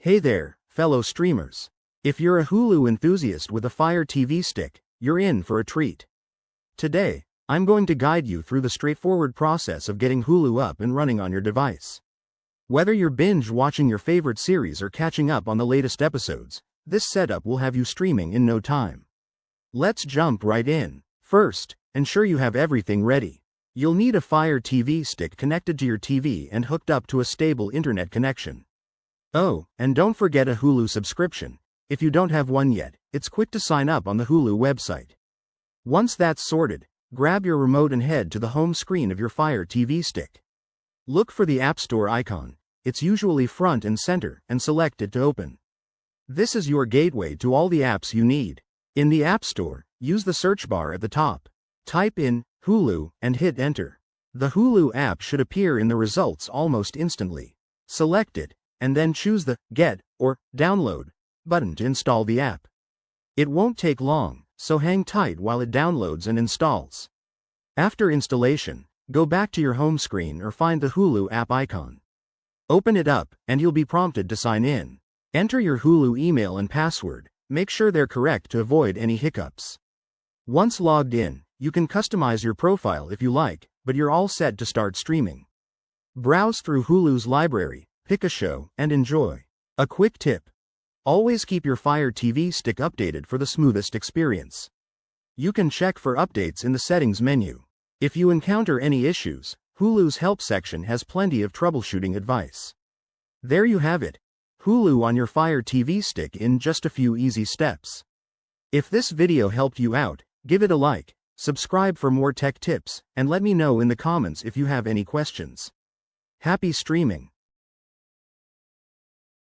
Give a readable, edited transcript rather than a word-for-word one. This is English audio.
Hey there, fellow streamers. If you're a Hulu enthusiast with a Fire TV stick, you're in for a treat. Today, I'm going to guide you through the straightforward process of getting Hulu up and running on your device. Whether you're binge watching your favorite series or catching up on the latest episodes, this setup will have you streaming in no time. Let's jump right in. First, ensure you have everything ready. You'll need a Fire TV stick connected to your TV and hooked up to a stable internet connection. Oh, and don't forget a Hulu subscription. If you don't have one yet, it's quick to sign up on the Hulu website. Once that's sorted, grab your remote and head to the home screen of your Fire TV stick. Look for the App Store icon. It's usually front and center, and select it to open. This is your gateway to all the apps you need. In the App Store, use the search bar at the top. Type in Hulu and hit enter. The Hulu app should appear in the results almost instantly. Select it, and then choose the Get or Download button to install the app. It won't take long, so hang tight while it downloads and installs. After installation, go back to your home screen or find the Hulu app icon. Open it up, and you'll be prompted to sign in. Enter your Hulu email and password. Make sure they're correct to avoid any hiccups. Once logged in, you can customize your profile if you like, but you're all set to start streaming. Browse through Hulu's library, pick a show, and enjoy. A quick tip: always keep your Fire TV stick updated for the smoothest experience. You can check for updates in the settings menu. If you encounter any issues, Hulu's help section has plenty of troubleshooting advice. There you have it, Hulu on your Fire TV stick in just a few easy steps. If this video helped you out, give it a like, subscribe for more tech tips, and let me know in the comments if you have any questions. Happy streaming!